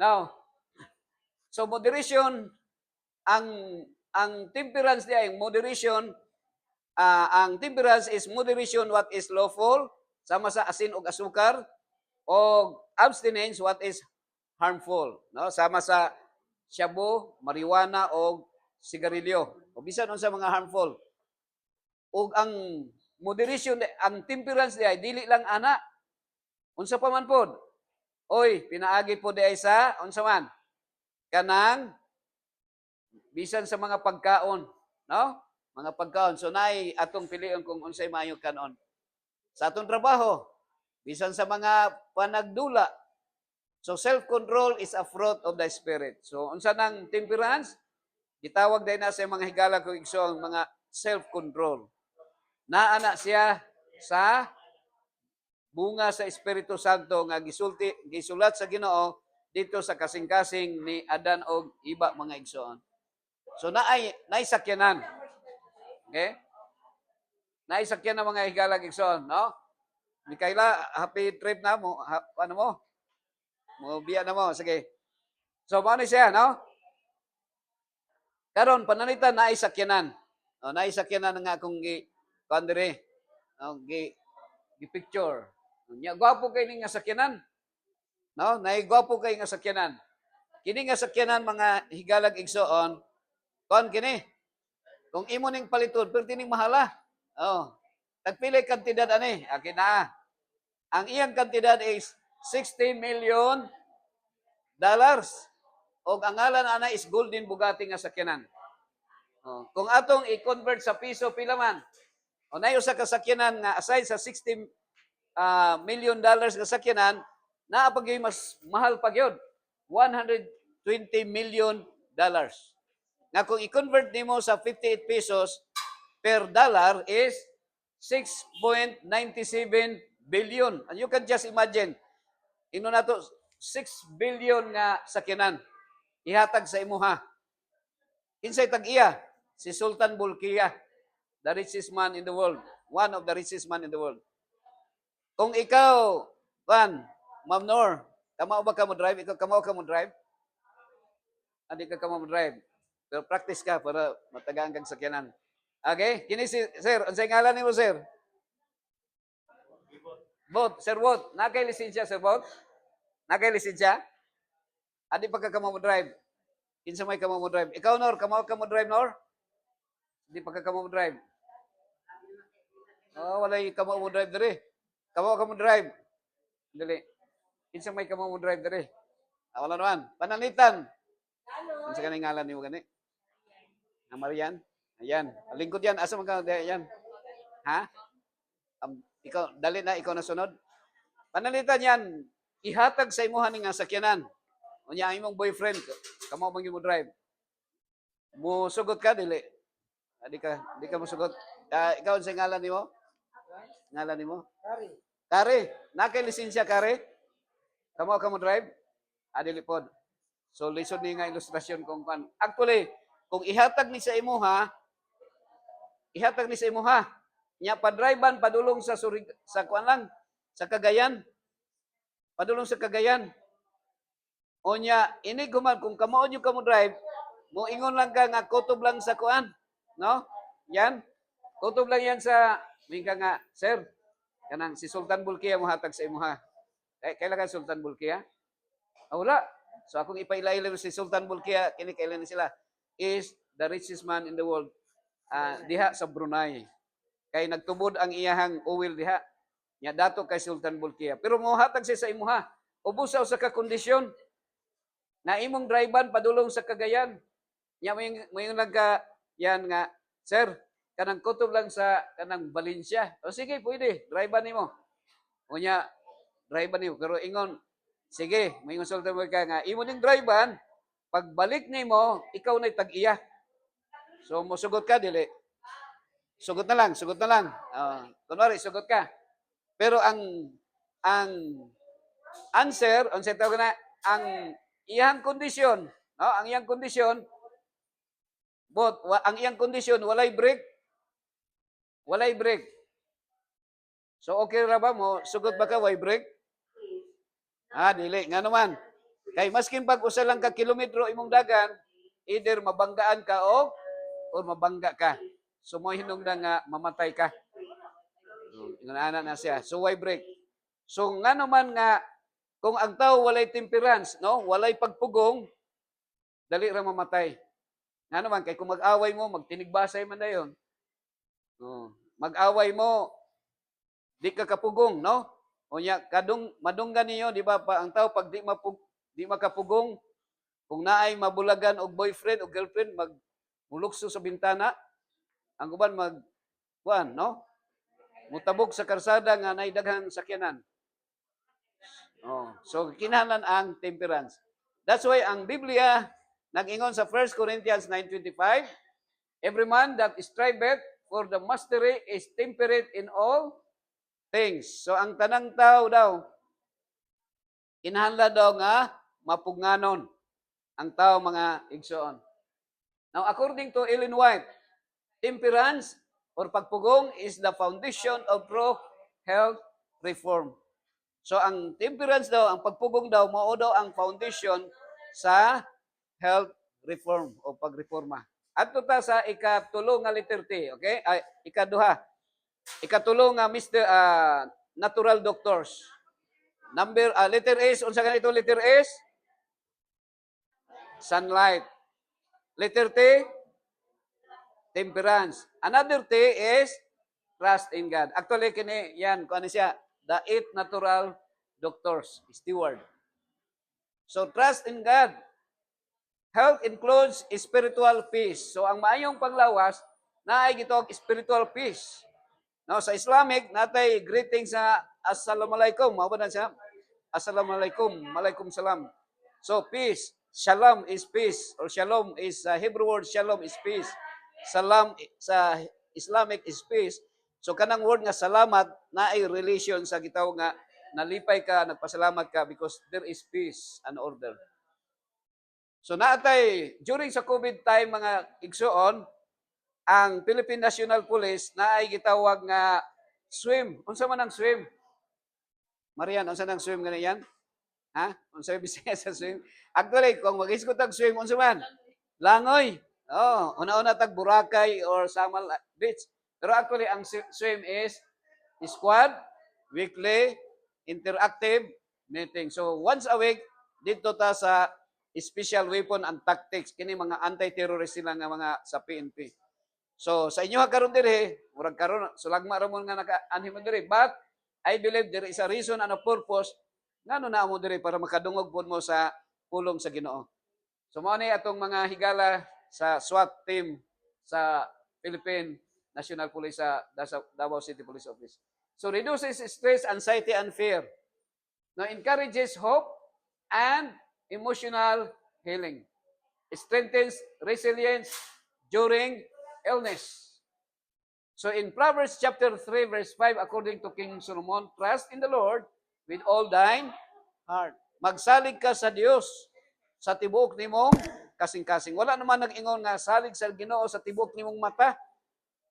Now, so moderation, ang temperance niya, yung moderation, ang temperance is moderation what is lawful, sama sa asin ug asukar, o abstinence what is harmful, no? Sama sa shabu, marijuana o sigarilyo. O bisan unsa mga harmful. Ug ang moderation, ang temperance diay dili lang ana. Unsa pa man pod? Oy, pinaagi po di ay sa unsa man? Kanang bisan sa mga pagkaon, no? Mga pagkaon. So naay atong pilion kung unsay maayo kanon. Sa atong trabaho, bisan sa mga panagdula. So self-control is a fruit of the spirit. So unsa nang temperance? Gitawag din na sa mga higala kung igsoon mga self-control. Naana siya sa bunga sa Espiritu Santo nga gisulat sa Ginoo dito sa kasing-kasing ni Adan og iba mga igsoon. So naay sakyanan. Okay? Naay sakyanan mga higalag igsoon, no? Mikaela, happy trip na mo. Ano mo? Mo biya na mo, sige. So mao ni siya, no? Karon pananitan naay sakyanan. O naay sakyanan nga akong kuan dire. Gi picture. Nya gwapo kay ning nga sakyanan. No, naay gwapo kay nga sakyanan. Kini nga sakyanan mga higalag igsoon, kuan kini. Kung imo ning paliton, pero tining mahala. Oh. Tagpili kantidad ani, akin na. Ang iyang kantidad is $60 million. O ang ngalan ana is Golden Bugatti nga sakyanan. Oh. Kung atong i-convert sa piso, pila man? O na usa ka sakyanan nga aside sa $60 million nga sakyanan, naa pag mas mahal pa gyud. $120 million. Nga kung i-convert nimo sa 58 pesos per dollar is 6.97 billion. And you can just imagine, ino na to 6 billion nga sakyanan ihatag sa imuha. Kinsay tag-iya? Si Sultan Bolkiah, the richest man in the world. One of the richest man in the world. Kung ikaw, Ma'am Nor, kamao ba ka mo drive? Ikaw kamao ka mo drive? Hindi ka kamao mo drive. Pero practice ka para matagaan kang sakyanan. Okay? Kini si sir, unsay ngalan nimo sir? Bot, Sir Bot. Nakay lisensya, Sir Bot? Nakay lisensya? Adi pa ka mo drive. Kinsa may kamo mo drive. Ikaw, Nor, kamo ka mo drive, Nor? Di pa ka mo drive. Oh, wala kamo mo drive diri. Kamo ka mo drive. Dili. Kinsa may kamo mo drive diri. Wala naman. Pananitan. Kinsa kanang ngalan nimo gani? Na Marian? Ayan. Lingkod yan. Asa man ka yan? Ha? Ikaw, dali na, ikaw na sunod. Panalitan yan, ihatag sa imuhan nga sakyanan. Unya imong boyfriend, kamo man mo drive. Mo sugot ka dili. Di ka mo sugot. Ikaw sa ngalan nimo? Ngalan nimo? Kari. Nakay lisensya kari? Kamo ka mo drive? Dili pod. So lisod ni nga ilustrasyon kung kan. Actually, kung ihatag ni sa imuha, nya padriban padulong sa kuan lang sa Cagayan. Padulong sa Cagayan. O nya ini guman kung kamao nyo ka mo drive, mo ingon lang ka nga kutob lang sa kuan, no? Yan. Kutob lang yan sa mingka nga, sir, kanang si Sultan Bolkiah mo hatag sa imuha. Kailan ka Sultan Bolkiah? Wala. So akong ipailaila si Sultan Bolkiah, kini kailan sila is the richest man in the world. Diha sa Brunei. Kay nagtubod ang iyahang oil diha. Nya dato kay Sultan Bolkiah. Pero mohatag siya sa imuha. Ubusaw sa kakondisyon na imong drivean padulong sa Cagayan. Nya may nagka yan nga, sir, kanang kutob lang sa kanang Valencia. O sige, pwede, drivean nimo. O nya, drivean nimo. Pero ingon, sige, may Sultan Bolkiah nga, imo ning drivean, pagbalik nimo, ikaw na'y tag-iya. So, musugot ka, dili. Sugot na lang. Kunwari, sugot ka. Pero ang answer, unsay tawag na, ang iyang kondisyon, no? Ang iyang kondisyon, walay break. Walay break. So, okay ra ba mo? Sugot ba ka, way break? Dili. Nga naman. Kay maskin pag usa lang ka kilometro imong dagan, either mabanggaan ka o mabangga ka. So mo hinungdan nga mamatay ka. Ingon na siya. So why break? So ngano man nga kung ang tao walay temperance, no? Walay pagpugong, dali ra mamatay. Ngano man kay kung mag-away mo, magtinigbasay man dayon. No. Mag-away mo, di ka kapugong, no? Unya madunggan niyo, di ba? Ang tao pag di makapugong, kung naay mabulagan og boyfriend o girlfriend, mulukso sa bintana, ang uban no? Mutabog sa karsada nga naay daghang sakyanan. Oh, so kinahanglan ang temperance. That's why ang Biblia nag-ingon sa 1 Corinthians 9:25, every man that striveth for the mastery is temperate in all things. So ang tanang tao daw, kinahanglan daw nga mapugnanon ang tao mga igsoon. Now according to Ellen White, temperance or pagpugong is the foundation of true health reform. So ang temperance daw, ang pagpugong daw, mao daw ang foundation sa health reform o pagreforma. Adto ta sa ikatulo nga letter T, okay? Ay, ikaduha. Ikatulo nga Mr. Natural doctors. Letter S, unsa ganito letter S? Sunlight. Letter T, temperance. Another T is trust in God. Actually, kini yan, kung ano siya, the 8 natural doctors, steward. So, trust in God. Health includes spiritual peace. So, ang maayong panglawas, naay gitawag spiritual peace. No, sa Islamic, natay greetings sa Assalamualaikum. Mao ba na siya? Assalamualaikum. Malaikum salam. So, peace. Shalom is peace. Or shalom is, Hebrew word shalom is peace. Salam sa Islamic is peace. So, kanang word nga salamat, na ay relation sa gitawag nga nalipay ka, nagpasalamat ka because there is peace and order. So, naatay, during sa COVID time, mga igsoon, ang Philippine National Police na ay gitawag nga swim. Unsa man ang swim? Marian, unsa nang swim ganyan? Ha? Unsa bisaya sa swim? Actually, kung mag-iskot ang swim, unsa man? Langoy. Oh, una-una tag Boracay or Samal Beach. Pero actually, ang swim is squad, weekly, interactive meeting. So, once a week, dito ta sa special weapon and tactics. Kini mga anti-terrorist sila nga mga sa PNP. So, sa inyo karon diri, murag karon sulagma ra mo nga naka-anhim diri, but I believe there is a reason and a purpose ngano na mo diri para makadungog pud mo sa pulong sa Ginoo. So mao ni atong mga higala sa SWAT team sa Philippine National Police sa Davao City Police Office. So reduces stress, anxiety and fear. Now encourages hope and emotional healing. It strengthens resilience during illness. So in Proverbs chapter 3 verse 5, according to King Solomon, trust in the Lord with all thine heart. Magsalig ka sa Dios sa tibuok nimong kasing-kasing. Wala naman nag-ingon nga salig sa Ginoo sa tibuok nimong mata,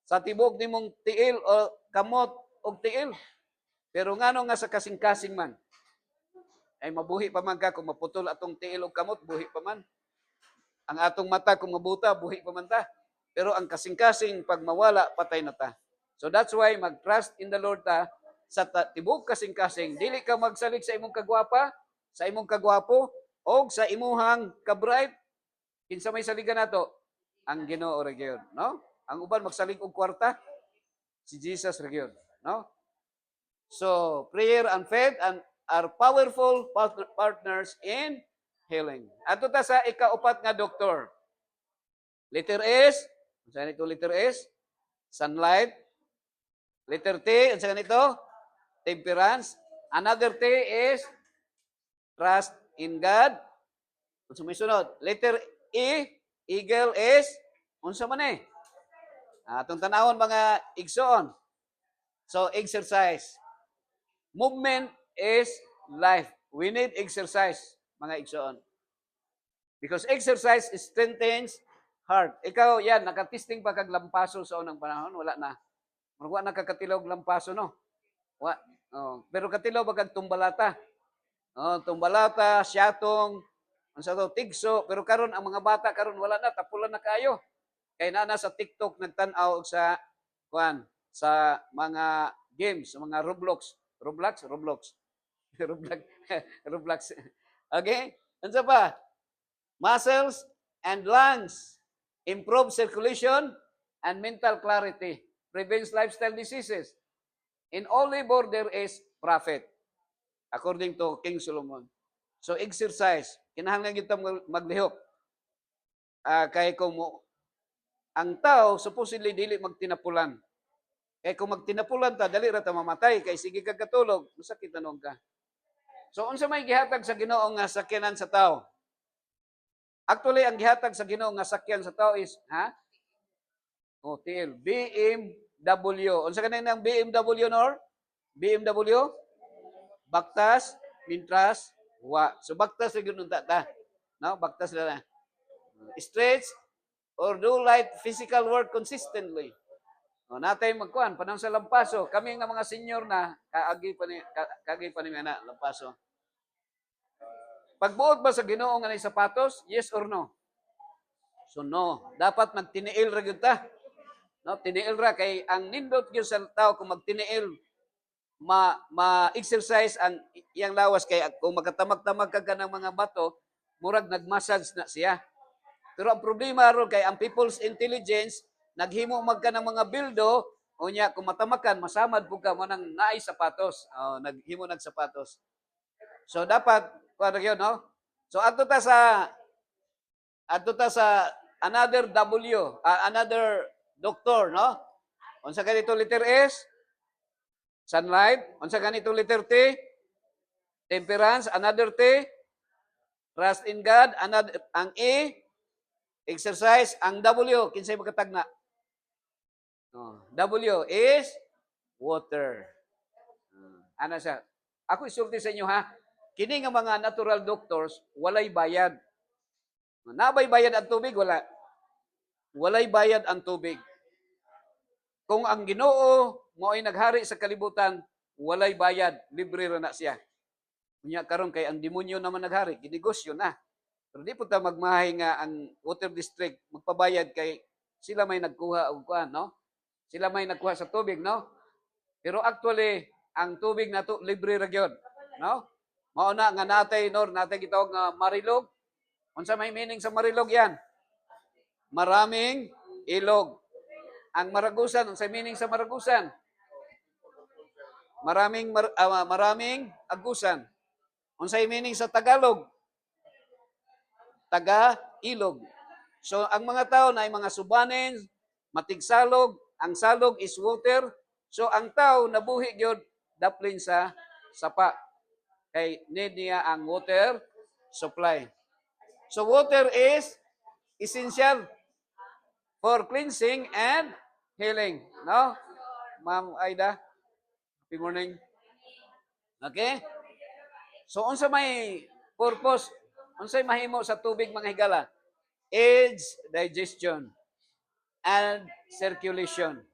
sa tibuok nimong tiil o kamot o tiil. Pero ngano nga sa kasing-kasing man, ay mabuhi pa man ka kung maputol atong tiil o kamot, buhi pa man. Ang atong mata kung mabuta, buhi pa man ta. Pero ang kasing-kasing pag mawala, patay na ta. So that's why mag-trust in the Lord ta sa tibok kasing-kasing. Dili ka magsalig sa imong kagwapa, sa imong kagwapo, o sa imuhang kabright. Kinsa may saligan nato? Ang Ginoo ra gyud, no? Ang uban magsalig og kwarta, si Jesus ra gyud, no? So, prayer and faith are powerful partners in healing. Ato ta sa ikaupat nga doktor. Letter S, saan ito letter S? Sunlight. Letter T, saan ito? Temperance. Another T is trust in God. Unsa may sunod? Letter E, eagle is, unsa man eh? Atong tanawon mga igsoon. So, exercise. Movement is life. We need exercise, mga igsoon. Because exercise strengthens heart. Ikaw, yan, nakatesting pa kag lampaso sa unang panahon, wala na. Wala na kakatilog lampaso, no? Pero katilaw ba kag tumbalata? Oh, tumbalata, syatong, unsa to tigso, pero karon ang mga bata karon wala na, tapulan na kayo. Kay na sa TikTok nagtan-aw sa kuan sa mga games, sa mga Roblox. Roblox, Roblox. Okay? Unsa pa? Muscles and lungs, improve circulation and mental clarity, prevents lifestyle diseases. In all labor there is profit, according to King Solomon. So exercise, kinahanglan kita maglihok. Kay kung ang tao supposedly dili magtinapulan. Kay kung magtinapulan ta dali ra ta mamatay kay sige kag katulog, masakit anong ka. So unsa may gihatag sa Ginoo nga sakyanan sa tao? Actually ang gihatag sa Ginoo nga sakyan sa tao is TL, BMW. Unsa kanang nang BMW nor? BMW? Baktas, mintras, wa. So baktas ra gyud unta ta. No, baktas ra na. Stretch or do light physical work consistently. O, natay magkuan panahon sa lampaso. Kami nga mga senior na kaagi pa ni ana lampaso. Pagbuot ba sa Ginoo nga sapatos? Yes or no? So no, dapat magtiniil ra gyud ta. No, tiniil ra kay ang nindot gyud sa tao kung magtiniil ma-exercise ang iyang lawas kay kung makatamag-tamag ka ng mga bato, murag nag-massage na siya. Pero ang problema ron kay ang people's intelligence naghimo magka ng mga bildo unya kung matamakan masamad pug ka mo nang naay sapatos. Naghimo nagsapatos. So dapat para yun, no? So adto ta sa another another doctor, no? Unsa ganito letter S? Sunlight. Unsa ganito letter T? Temperance. Another T? Trust in God. Another, ang E? Exercise. Ang W? Kinsay makatagna? W is water. Ano siya? Ako isulti sa inyo ha. Kini nga mga natural doctors, walay bayad. Nabay bayad ang tubig? Wala. Walay bayad ang tubig. Kung ang Ginoo mo ay naghari sa kalibutan, walay bayad, libre ra na siya. Unya karon kay ang demonyo naman naghari, ginegosyo na. Pero di po ta magmahay nga ang water district magpabayad kay sila may nagkuha og kuan, no? Sila may nagkuha sa tubig, no? Pero actually, ang tubig nato libre ra gyud, no? Mao na nga natay gitawag nga marilog. Unsa may meaning sa marilog yan? Maraming ilog. Ang Maragusan, unsay meaning sa Maragusan? Maraming agusan. Unsay meaning sa Tagalog? Taga-ilog. So ang mga tao na ay mga subanen, matigsalog, ang salog is water. So ang tao nabuhi gyud daplin sa sapa. Kay need niya ang water supply. So water is essential for cleansing and healing. No? Ma'am Aida, good morning. Okay? So unsa may purpose? Unsay mahimo sa tubig mga higala? Aids digestion and circulation.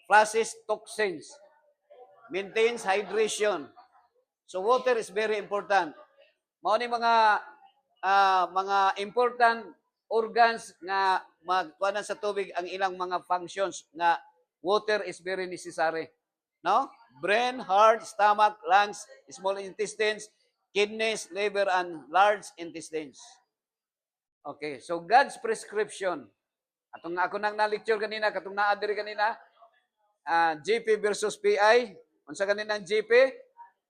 Flushes toxins. Maintains hydration. So water is very important. Mao ni mga important organs nga magkuanan sa tubig ang ilang mga functions nga water is very necessary. No? Brain, heart, stomach, lungs, small intestines, kidneys, liver, and large intestines. Okay, so God's prescription. Ako nang na-lecture kanina, katong na-adri kanina, GP versus PI. Unsa kanina ang GP?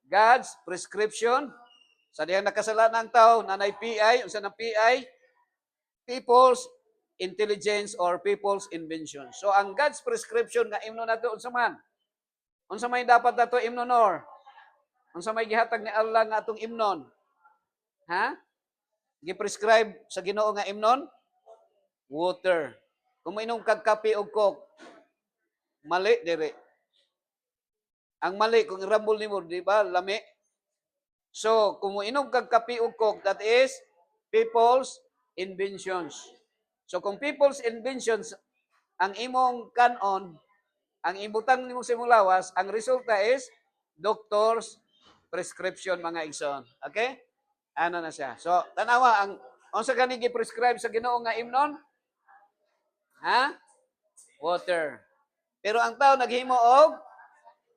God's prescription. Sa diyang nakasalanan ng tao, nanay PI, unsa ng PI? People's intelligence or people's invention. So ang God's prescription nga imno nato unsa man? Unsa may dapat nato imnon or? Unsa may gihatag ni Allah nga atong imnon? Ha? Gi-prescribe sa Ginoo nga imnon? Water. Kung mainom kag kape og coke, mali dire. Ang mali kung irambol nimo, di ba? Lami. So, kung mainom kag kape og coke, that is people's inventions. So, kung people's inventions ang imong kanon, ang ibutang nimo sa imong lawas, ang resulta is doctors prescription mga igsoon. Okay? Ano na siya? So, tanawa ang sa gani gi-prescribe sa Ginoo nga imnon? Ha? Water. Pero ang tao naghimo og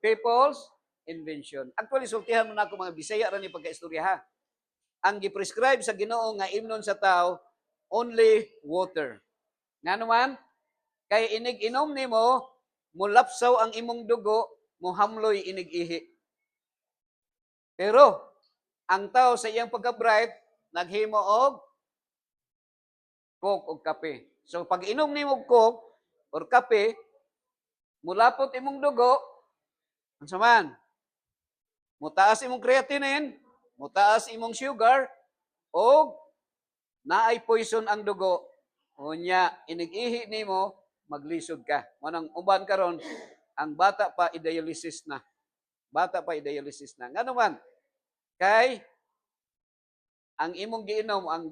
people's invention. Actually, sultihan mo na ako mga Bisaya ra ni pagkaistorya ha. Ang gi-prescribe sa Ginoo nga imnon sa tao only water. Nga naman, kay inig-inom nimo, mulapsaw ang imong dugo, muhamloy inig-ihi. Pero, ang tao sa iyang pagka-bright, naghimo og coke o kape. So, pag inom nimo og coke or kape, mulapot imong dugo, unsa man? Mutaas imong creatinine, mutaas imong sugar, o naay poison ang dugo. Unya, inig-ihi nimo, maglisod ka. Manang uban karon, ang bata pa i-dialysis na. Bata pa i-dialysis na. Nga naman, kay ang imong giinom ang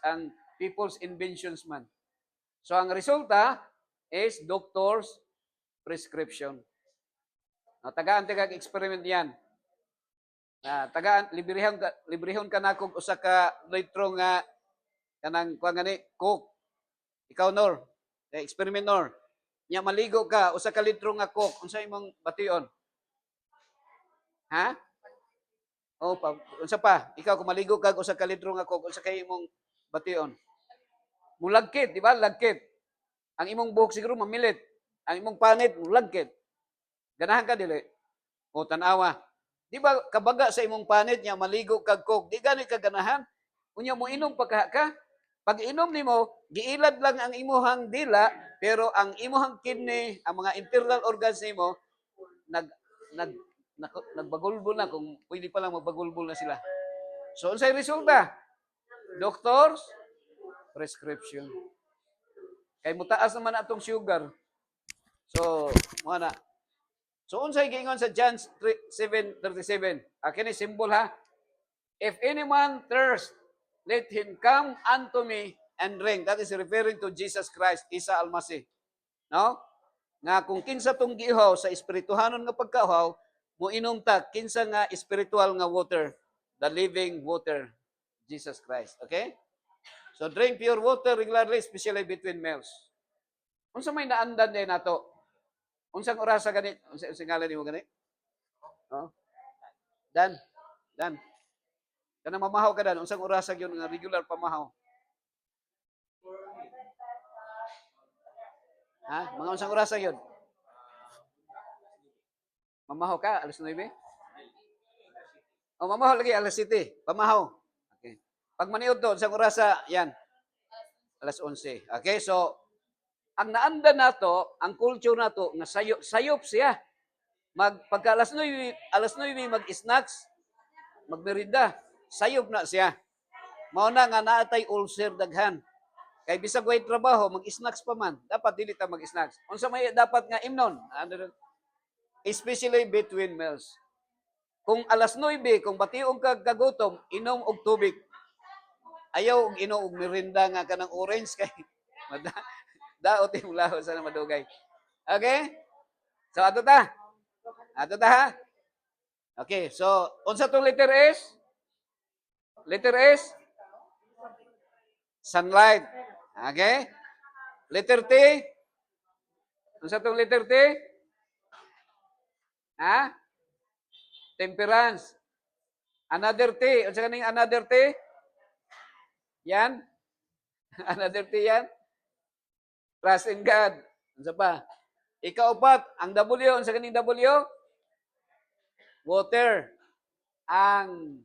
ang people's inventions man. So ang resulta is doctor's prescription. Tagaan taga experiment yan. Tagaan librehon ka na kog usa ka litro nga kanang kuan gani coke. Ikaw Nor, experiment Nor. Nya maligo ka usa ka litro nga coke, unsa imong bation? Ha? Unsa pa? Ikaw kung maligo kag usa ka litro nga coke, unsa kay imong bation? Mulagkit, di ba? Lagkit. Ang imong buhok siguro mamilit. Ang imong panit mulagkit. Ganahan ka dili? O tanawa. Di ba kabaga sa imong panit nya maligo kag coke, di gani ka ganahan? Unya mo inom pagka ka. Pag inom nimo, giilad lang ang imuhang dila, pero ang imuhang kidney, ang mga internal organs nimo nagbagulbol na kung pwede pa lang magbagulbol na sila. So unsay resulta? Doctor's prescription. Kay mutaas naman atong sugar. So, mo na. So unsay giingon sa John 7:37? Kini symbol ha. If anyone thirst, let him come unto me and drink. That is referring to Jesus Christ, Isa Almasih. No? Nga kung kinsa tong giihaw sa espirituhanon nga pagkauhaw, moinom ta kinsa nga spiritual nga water, the living water, Jesus Christ. Okay? So drink pure water regularly, especially between meals. Unsa may naandan din nato? Unsang orasa gani? Unsang ngalan nimo gani? Oh. Dan. Kana mamahaw ka dan, unsang orasa gyud nga regular pamahaw? Ha? Mga unsang orasa gyud? Mamahaw ka alas 9? Mamahaw lagi alas 7. Pamahaw. Okay. Pag maniud to, unsang orasa? Yan. Alas 11. Okay, so ang naanda nato, ang culture nato nga sayop siya. Pagka alas 9 mag-snacks, magmerienda, sayop na siya. Mao na nga naatay ulcer daghan. Kay bisag way trabaho, mag-snacks pa man. Dapat dili ta mag-snacks. Unsa may dapat nga imnon? Especially between meals. Kung alas 9, kung bationg kag kagutom, inom og tubig. Ayaw og inom og merienda nga kanang orange kay daot yung laho sa madugay. Okay? So ato ta ha? Okay, so unsa tong letter S? Letter S? Sunlight. Okay? Letter T? Unsa tong letter T? Ha? Temperance. Another T. Unsa kaning another T? Yan? Another T yan? Trust in God. Unsa pa? Ikaupat, ang W, unsa kaning W? Water. Ang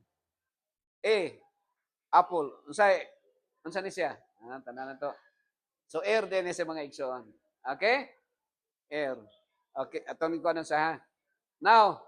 A, apple. Unsa ni siya? Tanan to. So air din sa mga igsoon. Okay? Air. Okay, atong ko sa ha. Now,